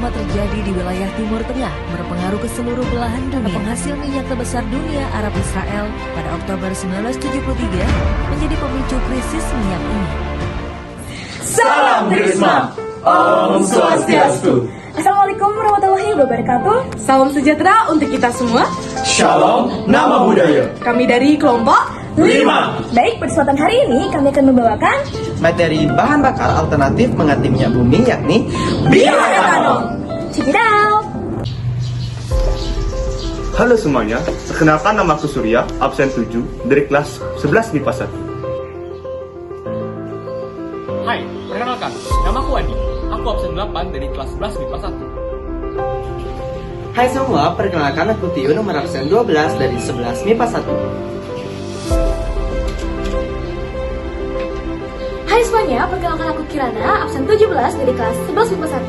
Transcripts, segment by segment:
magma terjadi di wilayah Timur Tengah berpengaruh ke seluruh belahan dunia. Penghasil minyak terbesar dunia, Arab Israel, pada Oktober 1973 menjadi pemicu krisis minyak ini. Salam Krisma, Om Swastiastu. Assalamualaikum warahmatullahi wabarakatuh. Salam sejahtera untuk kita semua. Shalom, nama budaya. Kami dari kelompok 5. Baik, pada kesempatan hari ini kami akan membawakan materi bahan bakar alternatif mengganti minyak bumi, yakni bioetanol. Check it out. Halo semuanya, perkenalkan nama aku Surya, absen 7 dari kelas 11 MIPA 1. Hai, perkenalkan, nama aku Adi. Aku absen 8 dari kelas 11 MIPA 1. Hai semua, perkenalkan aku Tio, nomor absen 12 dari 11 MIPA 1. Hai semuanya, perkenalkan aku Kirana, absen 17 dari kelas 11 MIPA 1.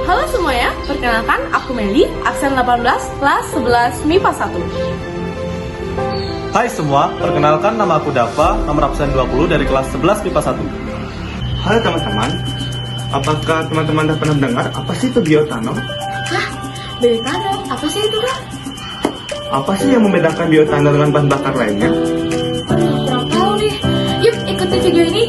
Halo semuanya, perkenalkan aku Meli, absen 18, kelas 11 MIPA 1. Hai semua, perkenalkan nama aku Dava, nomor absen 20 dari kelas 11 MIPA 1. Halo teman-teman, apakah teman-teman sudah pernah mendengar apa sih itu bioetanol? Hah? Bioetanol? Apa sih itu, Kak? Apa sih yang membedakan bioetanol dengan bahan bakar lainnya? Kurang tahu nih. Yuk, ikuti video ini.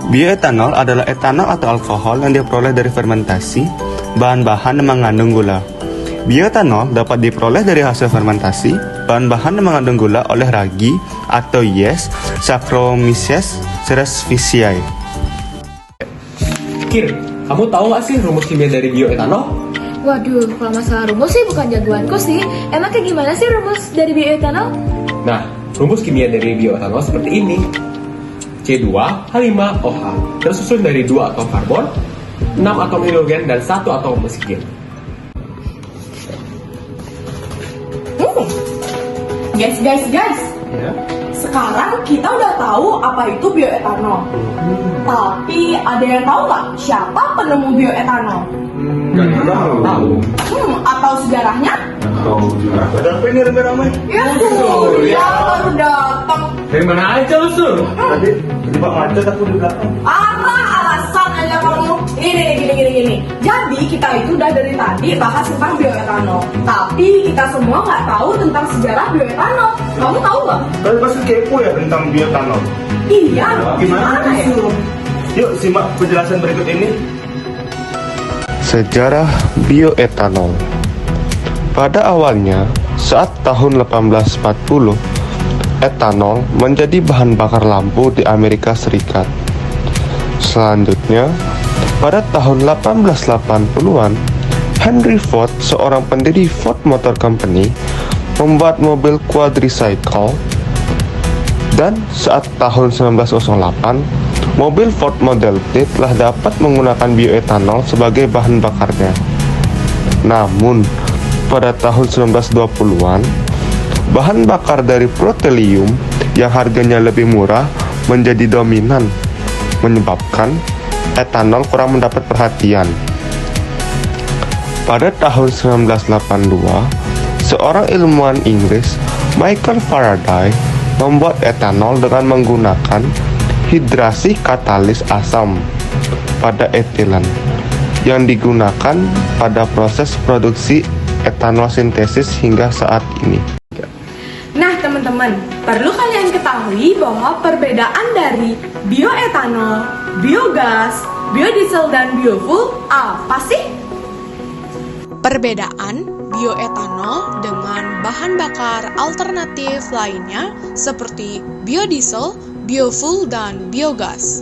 Bioetanol adalah etanol atau alkohol yang diperoleh dari fermentasi bahan-bahan yang mengandung gula. Bioetanol dapat diperoleh dari hasil fermentasi bahan-bahan yang mengandung gula oleh ragi atau yeast Saccharomyces cerevisiae. Kir, kamu tahu nggak sih rumus kimia dari bioetanol? Waduh, kalau masalah rumus sih bukan jagoanku sih. Emang kayak gimana sih rumus dari bioetanol? Nah, rumus kimia dari bioetanol seperti ini. C2H5OH tersusun dari 2 atom karbon, 6 atom hidrogen, dan 1 atom oksigen. Guys. Ya? Sekarang kita udah tahu apa itu bioetanol. Tapi ada yang tahu nggak siapa penemu bioetanol? Nggak tahu. Atau sejarahnya? Ada apa ini rame-rame? Ya, Surya baru datang. Dari mana aja lu, Sur? Tadi terjebak macet aku di belakang. Apa alasan aja kamu? Gini. Jadi kita itu udah dari tadi bahas tentang bioetanol. Tapi kita semua nggak tahu tentang sejarah bioetanol. Kamu tahu nggak? Kalian pasti kepo ya tentang bioetanol. Iya. Gimana ya? tuh? Yuk simak penjelasan berikut ini. Sejarah bioetanol. Pada awalnya, saat tahun 1840, etanol menjadi bahan bakar lampu di Amerika Serikat. Selanjutnya, pada tahun 1880-an, Henry Ford, seorang pendiri Ford Motor Company, membuat mobil quadricycle, dan saat tahun 1908, mobil Ford Model T telah dapat menggunakan bioetanol sebagai bahan bakarnya. Namun, pada tahun 1920-an, bahan bakar dari petroleum yang harganya lebih murah menjadi dominan, menyebabkan etanol kurang mendapat perhatian. Pada tahun 1982, seorang ilmuwan Inggris, Michael Faraday, membuat etanol dengan menggunakan hidrasi katalis asam pada etilen yang digunakan pada proses produksi etanol sintesis hingga saat ini. Nah teman-teman, perlu kalian ketahui bahwa perbedaan dari bioetanol, biogas, biodiesel, dan biofuel apa sih? Perbedaan bioetanol dengan bahan bakar alternatif lainnya seperti biodiesel, biofuel, dan biogas.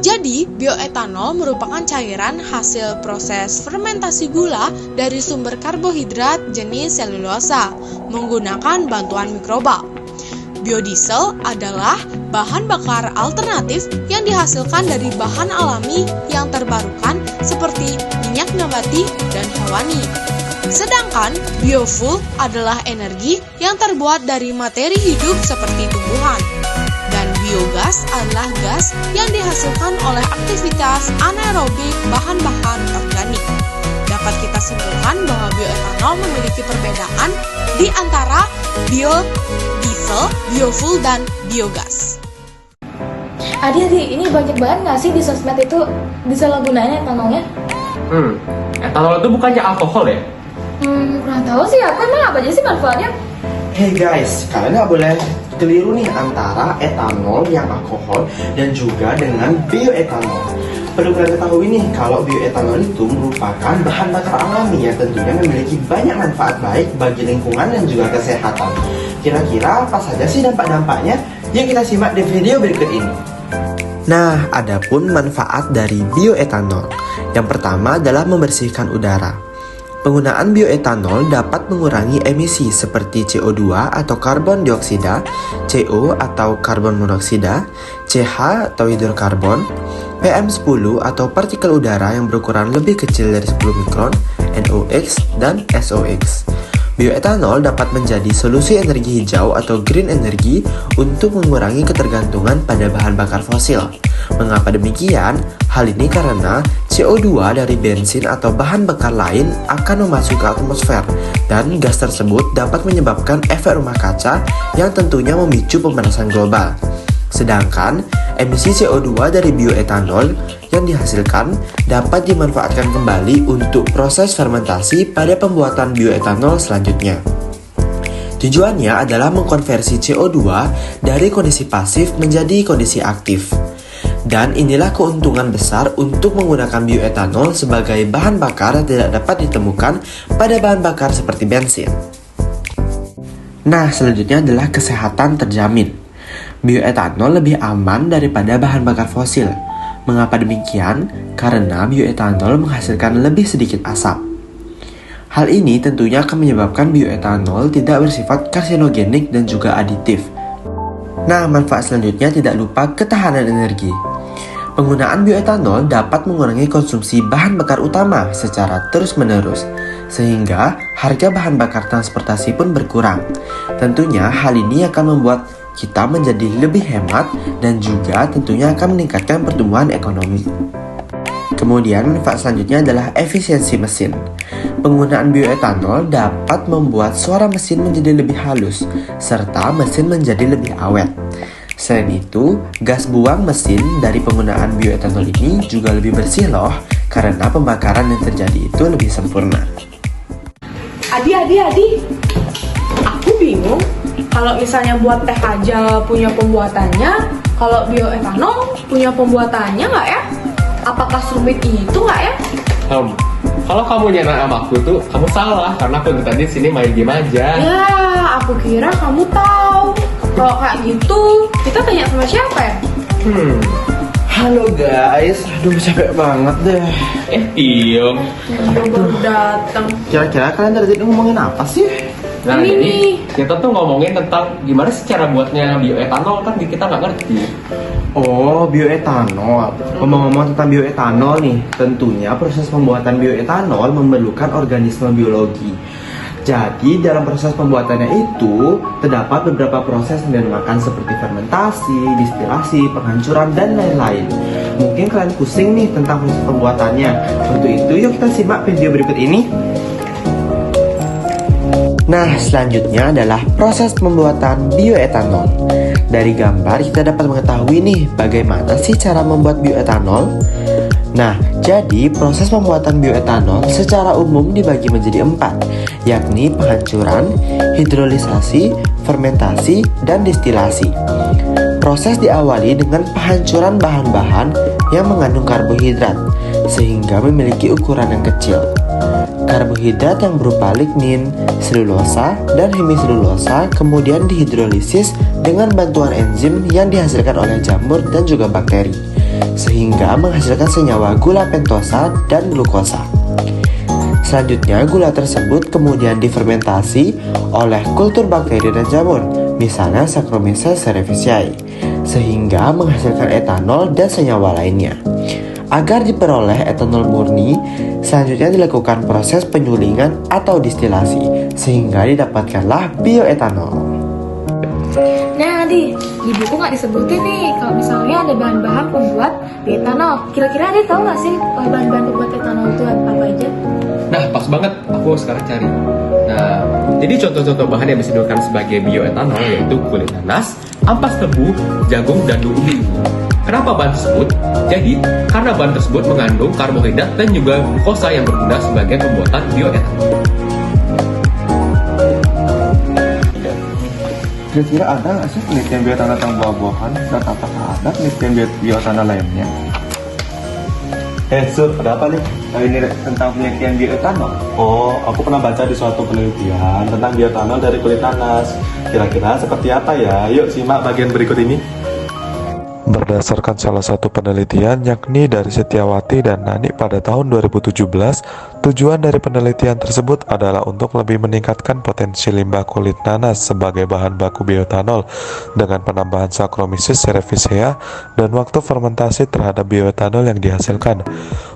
Jadi, bioetanol merupakan cairan hasil proses fermentasi gula dari sumber karbohidrat jenis selulosa menggunakan bantuan mikroba. Biodiesel adalah bahan bakar alternatif yang dihasilkan dari bahan alami yang terbarukan seperti minyak nabati dan hewani. Sedangkan biofuel adalah energi yang terbuat dari materi hidup seperti tumbuhan. Dan biogas adalah gas yang dihasilkan oleh aktivitas anaerobik bahan-bahan organik. dapat kita simpulkan bahwa bioetanol memiliki perbedaan di antara biodiesel, biofuel, dan biogas. Adi, ini banyak banget nggak sih di sosmed itu disalahgunain etanolnya? Etanol itu bukannya alkohol ya? Kurang tahu sih aku, emang apa aja sih manfaatnya? Hey guys, kalian nggak boleh keliru nih antara etanol yang alkohol dan juga dengan bioetanol. Perlu kalian ketahui nih, kalau bioetanol itu merupakan bahan bakar alami yang tentunya memiliki banyak manfaat baik bagi lingkungan dan juga kesehatan. Kira-kira apa saja sih dampak-dampaknya? Yuk kita simak di video berikut ini. Nah, adapun manfaat dari bioetanol. Yang pertama adalah membersihkan udara. Penggunaan bioetanol dapat mengurangi emisi seperti CO2 atau karbon dioksida, CO atau karbon monoksida, CH atau hidrokarbon, PM10 atau partikel udara yang berukuran lebih kecil dari 10 mikron, NOx dan SOx. Bioetanol dapat menjadi solusi energi hijau atau green energy untuk mengurangi ketergantungan pada bahan bakar fosil. Mengapa demikian? Hal ini karena CO2 dari bensin atau bahan bakar lain akan memasuki atmosfer dan gas tersebut dapat menyebabkan efek rumah kaca yang tentunya memicu pemanasan global. Sedangkan emisi CO2 dari bioetanol yang dihasilkan dapat dimanfaatkan kembali untuk proses fermentasi pada pembuatan bioetanol selanjutnya. Tujuannya adalah mengkonversi CO2 dari kondisi pasif menjadi kondisi aktif. Dan inilah keuntungan besar untuk menggunakan bioetanol sebagai bahan bakar yang tidak dapat ditemukan pada bahan bakar seperti bensin. Nah, selanjutnya adalah kesehatan terjamin. Bioetanol lebih aman daripada bahan bakar fosil. Mengapa demikian? Karena bioetanol menghasilkan lebih sedikit asap. Hal ini tentunya akan menyebabkan bioetanol tidak bersifat karsinogenik dan juga aditif. Nah, manfaat selanjutnya tidak lupa ketahanan energi. Penggunaan bioetanol dapat mengurangi konsumsi bahan bakar utama secara terus-menerus, sehingga harga bahan bakar transportasi pun berkurang. Tentunya hal ini akan membuat kita menjadi lebih hemat dan juga tentunya akan meningkatkan pertumbuhan ekonomi. Kemudian manfaat selanjutnya adalah efisiensi mesin. Penggunaan bioetanol dapat membuat suara mesin menjadi lebih halus, serta mesin menjadi lebih awet. Selain itu, gas buang mesin dari penggunaan bioetanol ini juga lebih bersih loh, karena pembakaran yang terjadi itu lebih sempurna. Adi, aku bingung. Kalau misalnya buat teh aja punya pembuatannya, kalau bioetanol punya pembuatannya nggak ya? Apakah serumit itu nggak ya? Kalau kamu nyerang sama aku tuh, kamu salah karena aku tadi sini main game aja. Ya, aku kira kamu tahu. Kalau kayak gitu, kita tanya sama siapa ya? Halo guys, aduh capek banget deh. Tio. Baru datang. Kira-kira kalian dari tadi ngomongin apa sih? Nah, Ini jadi nih. kita tuh ngomongin tentang gimana sih cara buatnya bioetanol, kan kita nggak ngerti. Oh, bioetanol. Ngomong-ngomong tentang bioetanol nih, tentunya proses pembuatan bioetanol memerlukan organisme biologi. Jadi dalam proses pembuatannya itu terdapat beberapa proses yang dinamakan seperti fermentasi, distilasi, penghancuran, dan lain-lain. Mungkin kalian pusing nih tentang proses pembuatannya. Untuk itu yuk kita simak video berikut ini. Nah, selanjutnya adalah proses pembuatan bioetanol. Dari gambar kita dapat mengetahui nih bagaimana sih cara membuat bioetanol. Nah, jadi proses pembuatan bioetanol secara umum dibagi menjadi 4, yakni penghancuran, hidrolisasi, fermentasi, dan distilasi. Proses diawali dengan penghancuran bahan-bahan yang mengandung karbohidrat, sehingga memiliki ukuran yang kecil. Karbohidrat yang berupa lignin, selulosa, dan hemiselulosa kemudian dihidrolisis dengan bantuan enzim yang dihasilkan oleh jamur dan juga bakteri, sehingga menghasilkan senyawa gula pentosa dan glukosa. Selanjutnya, gula tersebut kemudian difermentasi oleh kultur bakteri dan jamur, misalnya Saccharomyces cerevisiae, sehingga menghasilkan etanol dan senyawa lainnya. Agar diperoleh etanol murni, selanjutnya dilakukan proses penyulingan atau distilasi, sehingga didapatkanlah bioetanol. Nah, di buku nggak disebutin nih kalau misalnya ada bahan-bahan pembuat bioetanol. Kira-kira Adi tahu nggak sih bahan-bahan pembuat etanol itu apa aja? Nah, pas banget, aku sekarang cari. Nah, jadi contoh-contoh bahan yang bisa digunakan sebagai bioetanol yaitu kulit nanas, ampas tebu, jagung, dan ubi. Kenapa bahan tersebut? Jadi, karena bahan tersebut mengandung karbohidrat dan juga glukosa yang berguna sebagai pembuatan bioetanol. Kira-kira ada nggak sih penelitian bioetanol tentang buah-buahan dan apakah ada penelitian bioetanol lainnya? Sur, ada apa nih? Kali ini tentang penelitian bioetanol. Oh, aku pernah baca di suatu penelitian tentang bioetanol dari kulit nanas. Kira-kira seperti apa ya? Yuk simak bagian berikut ini. Berdasarkan salah satu penelitian yakni dari Setiawati dan Nani pada tahun 2017, tujuan dari penelitian tersebut adalah untuk lebih meningkatkan potensi limbah kulit nanas sebagai bahan baku bioetanol dengan penambahan Saccharomyces cerevisiae dan waktu fermentasi terhadap bioetanol yang dihasilkan.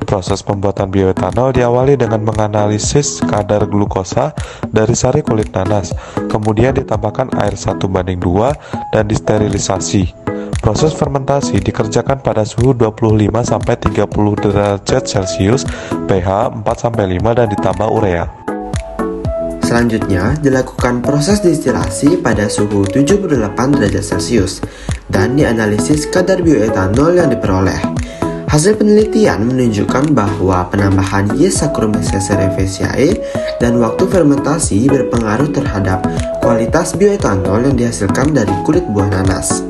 Proses pembuatan bioetanol diawali dengan menganalisis kadar glukosa dari sari kulit nanas, kemudian ditambahkan air 1:2 dan disterilisasi. Proses fermentasi dikerjakan pada suhu 25-30 derajat Celcius, pH 4-5 dan ditambah urea. Selanjutnya, dilakukan proses distilasi pada suhu 78 derajat Celcius dan dianalisis kadar bioetanol yang diperoleh. Hasil penelitian menunjukkan bahwa penambahan yeast Saccharomyces cerevisiae dan waktu fermentasi berpengaruh terhadap kualitas bioetanol yang dihasilkan dari kulit buah nanas.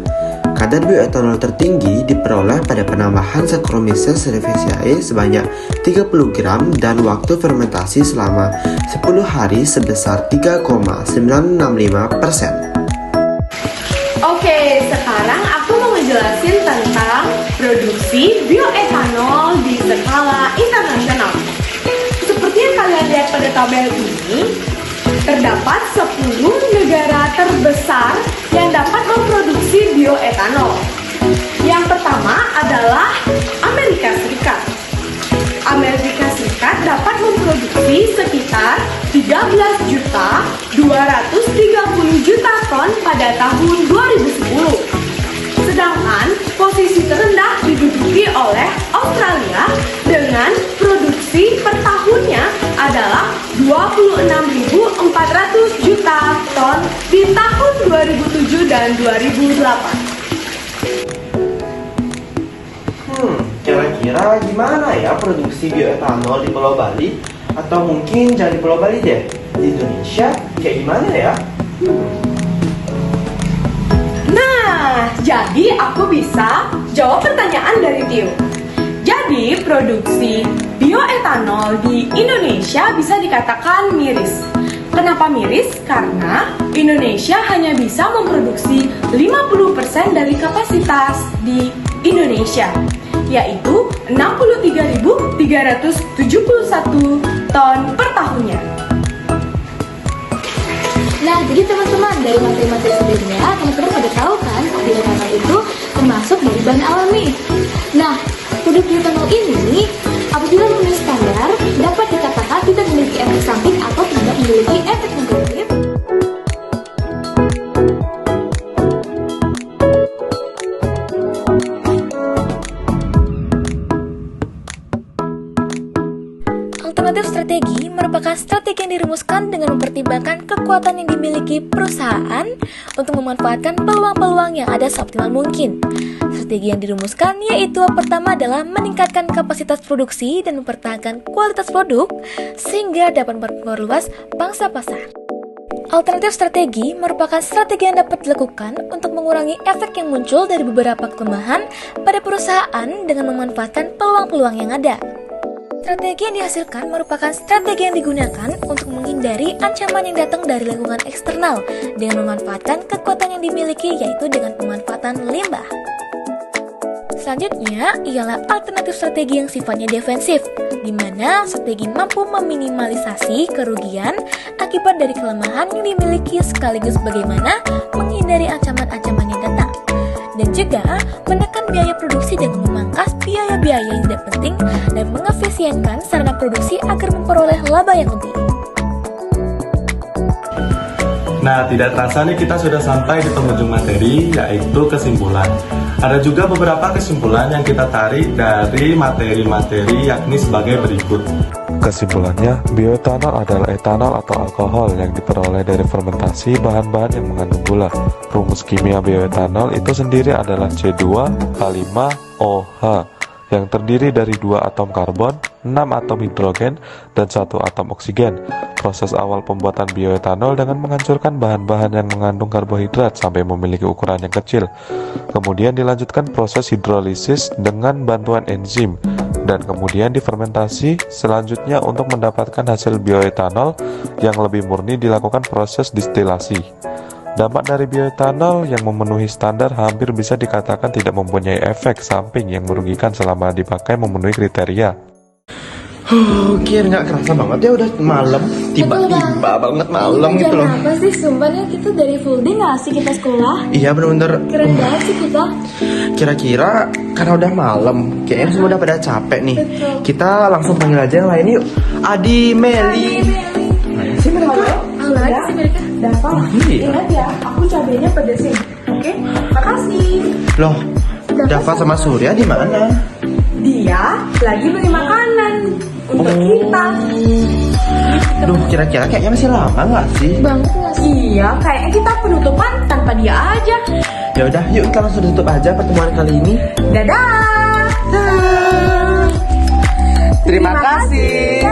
Kadar bioetanol tertinggi diperoleh pada penambahan Saccharomyces cerevisiae sebanyak 30 gram dan waktu fermentasi selama 10 hari sebesar 3,965%. Oke, sekarang aku mau ngejelasin tentang produksi bioetanol di skala internasional. Seperti yang kalian lihat pada tabel ini, terdapat 10 negara terbesar yang dapat memproduksi bioetanol. Yang pertama adalah Amerika Serikat. Amerika Serikat dapat memproduksi sekitar 13.230.000 ton pada tahun 2010. Sedangkan posisi terendah diduduki oleh Australia dengan produksi per tahunnya adalah 26.400 juta ton di tahun 2007 dan 2008. Kira-kira gimana ya produksi bioetanol di Pulau Bali? Atau mungkin jangan di Pulau Bali deh, di Indonesia kayak gimana ya? Nah, jadi aku bisa jawab pertanyaan dari Tio. Jadi, produksi bioetanol di Indonesia bisa dikatakan miris. Kenapa miris? Karena Indonesia hanya bisa memproduksi 50% dari kapasitas di Indonesia, yaitu 63.371 ton per tahunnya. Nah, jadi teman-teman, dari materi-materi sebelumnya, teman-teman pada tahu kan, bioetanol itu termasuk dari bahan alami. Nah, produk bioetanol ini, apabila memenuhi standar, dapat dikatakan tidak memiliki efek samping atau tidak memiliki efek negatif. Alternatif strategi merupakan strategi yang dirumuskan dengan mempertimbangkan kekuatan yang dimiliki perusahaan untuk memanfaatkan peluang-peluang yang ada seoptimal mungkin. Strategi yang dirumuskan yaitu pertama adalah meningkatkan kapasitas produksi dan mempertahankan kualitas produk sehingga dapat memperluas pangsa pasar. Alternatif strategi merupakan strategi yang dapat dilakukan untuk mengurangi efek yang muncul dari beberapa kelemahan pada perusahaan dengan memanfaatkan peluang-peluang yang ada. Strategi yang dihasilkan merupakan strategi yang digunakan untuk menghindari ancaman yang datang dari lingkungan eksternal dengan memanfaatkan kekuatan yang dimiliki yaitu dengan pemanfaatan limbah. Selanjutnya ialah alternatif strategi yang sifatnya defensif, di mana strategi mampu meminimalisasi kerugian akibat dari kelemahan yang dimiliki sekaligus bagaimana menghindari ancaman-ancaman yang datang. Dan juga menekan biaya produksi dengan memangkas biaya-biaya yang tidak penting dan mengefisienkan sarana produksi agar memperoleh laba yang lebih. Nah, tidak terasa nih kita sudah sampai di penghujung materi, yaitu kesimpulan. Ada juga beberapa kesimpulan yang kita tarik dari materi-materi yakni sebagai berikut. Kesimpulannya, bioetanol adalah etanol atau alkohol yang diperoleh dari fermentasi bahan-bahan yang mengandung gula. Rumus kimia bioetanol itu sendiri adalah C2H5OH yang terdiri dari 2 atom karbon, 6 atom hidrogen, dan 1 atom oksigen. Proses awal pembuatan bioetanol dengan menghancurkan bahan-bahan yang mengandung karbohidrat sampai memiliki ukuran yang kecil. Kemudian dilanjutkan proses hidrolisis dengan bantuan enzim, dan kemudian difermentasi selanjutnya untuk mendapatkan hasil bioetanol yang lebih murni dilakukan proses distilasi. Dampak dari bioetanol yang memenuhi standar hampir bisa dikatakan tidak mempunyai efek samping yang merugikan selama dipakai memenuhi kriteria. Kira nggak kerasa banget ya udah malam, tiba-tiba banget malam gitu loh. Apa sih, sumpah nih kita dari full day nggak sih kita sekolah? Iya bener-bener. Keren banget sih kita. Kira-kira karena udah malam, kayaknya semua udah pada capek nih. Betul. Kita langsung panggil aja yang lain yuk. Adi, Meli. Mana sih mereka? Halo aja sih mereka. Dafa, Iya. ingat ya, aku cabenya pedesin. Oke, makasih. Loh, Dafa sama Surya di mana? Dia lagi beli makanan untuk kita. Duh, kira-kira kayaknya masih lama nggak sih? Banget nggak sih? Iya, kayaknya kita penutupan tanpa dia aja. Ya udah, yuk kita langsung tutup aja pertemuan kali ini. Dadah. Terima kasih.